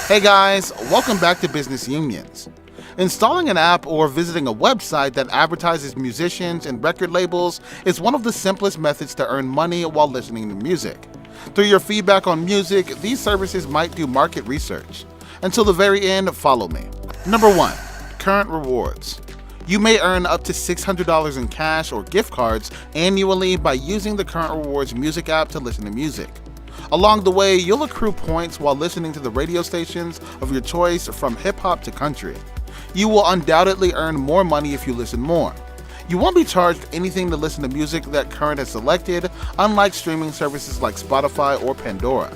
Hey guys, welcome back to Business Unions. Installing an app or visiting a website that advertises musicians and record labels is one of the simplest methods to earn money while listening to music. Through your feedback on music, these services might do market research. Until the very end, follow me. Number 1. Current rewards. You may earn up to $600 in cash or gift cards annually by using the Current Rewards music app to listen to music. Along the way, you'll accrue points while listening to the radio stations of your choice from hip-hop to country. You will undoubtedly earn more money if you listen more. You won't be charged anything to listen to music that Current has selected, unlike streaming services like Spotify or Pandora.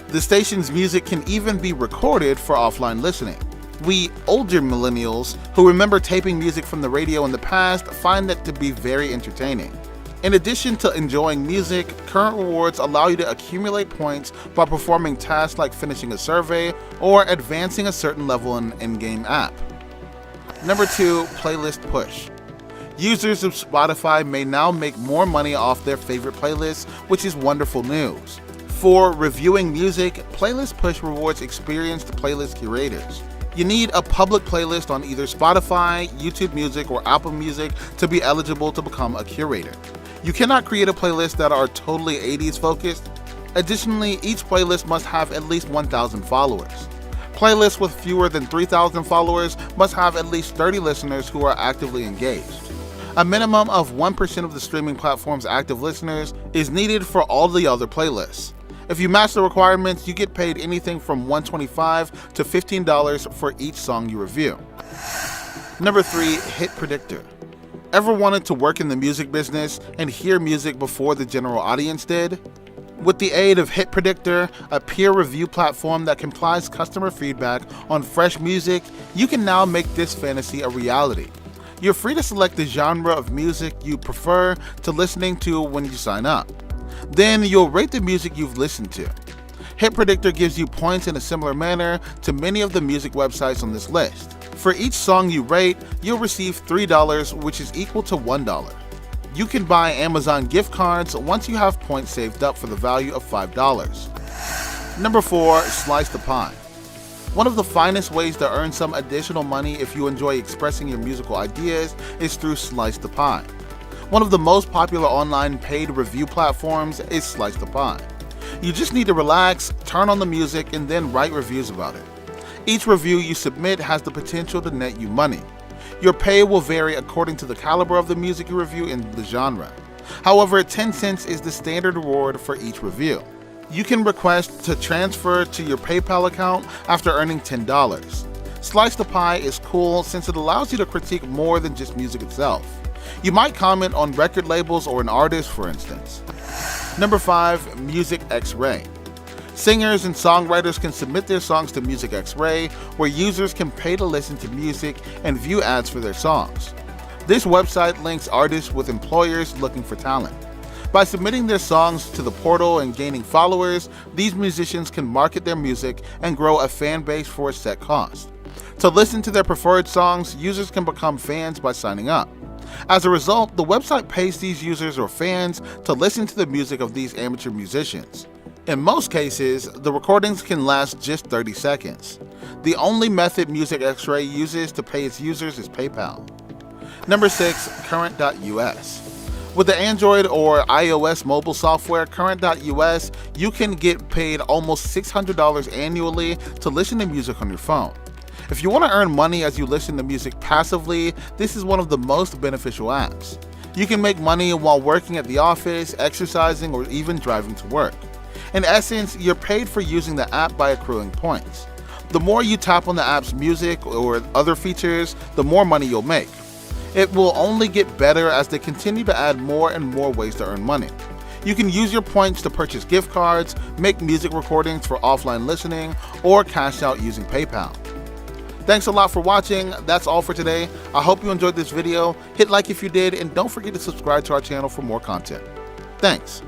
The station's music can even be recorded for offline listening. We older millennials who remember taping music from the radio in the past find that to be very entertaining. In addition to enjoying music, Current Rewards allow you to accumulate points by performing tasks like finishing a survey or advancing a certain level in an in-game app. Number 2. Playlist push. Users of Spotify may now make more money off their favorite playlists, which is wonderful news. For reviewing music, Playlist Push rewards experienced playlist curators. You need a public playlist on either Spotify, YouTube Music, or Apple Music to be eligible to become a curator. You cannot create a playlist that are totally 80s focused. Additionally, each playlist must have at least 1,000 followers. Playlists with fewer than 3,000 followers must have at least 30 listeners who are actively engaged. A minimum of 1% of the streaming platform's active listeners is needed for all the other playlists. If you match the requirements, you get paid anything from $1.25 to $15 for each song you review. Number 3. Hit Predictor. Ever wanted to work in the music business and hear music before the general audience did? With the aid of Hit Predictor, a peer review platform that compiles customer feedback on fresh music, you can now make this fantasy a reality. You're free to select the genre of music you prefer to listening to when you sign up. Then you'll rate the music you've listened to. Hit Predictor gives you points in a similar manner to many of the music websites on this list. For each song you rate, you'll receive $3, which is equal to $1. You can buy Amazon gift cards once you have points saved up for the value of $5. Number 4. Slice the pie. One of the finest ways to earn some additional money if you enjoy expressing your musical ideas is through Slice the Pie. One of the most popular online paid review platforms is Slice the Pie. You just need to relax, turn on the music, and then write reviews about it. Each review you submit has the potential to net you money. Your pay will vary according to the caliber of the music you review and the genre. However, 10 cents is the standard reward for each review. You can request to transfer to your PayPal account after earning $10. Slice the Pie is cool since it allows you to critique more than just music itself. You might comment on record labels or an artist, for instance. Number 5. MusicXray. Singers and songwriters can submit their songs to MusicXray, where users can pay to listen to music and view ads for their songs. This website links artists with employers looking for talent. By submitting their songs to the portal and gaining followers, these musicians can market their music and grow a fan base for a set cost. To listen to their preferred songs, users can become fans by signing up. As a result, the website pays these users or fans to listen to the music of these amateur musicians. In most cases, the recordings can last just 30 seconds. The only method MusicXray uses to pay its users is PayPal. Number 6. CurrentUS. With the Android or iOS mobile software CurrentUS, you can get paid almost $600 annually to listen to music on your phone. If you want to earn money as you listen to music passively, this is one of the most beneficial apps. You can make money while working at the office, exercising, or even driving to work. In essence, you're paid for using the app by accruing points. The more you tap on the app's music or other features, the more money you'll make. It will only get better as they continue to add more and more ways to earn money. You can use your points to purchase gift cards, make music recordings for offline listening, or cash out using PayPal. Thanks a lot for watching. That's all for today. I hope you enjoyed this video. Hit like if you did, and don't forget to subscribe to our channel for more content. Thanks.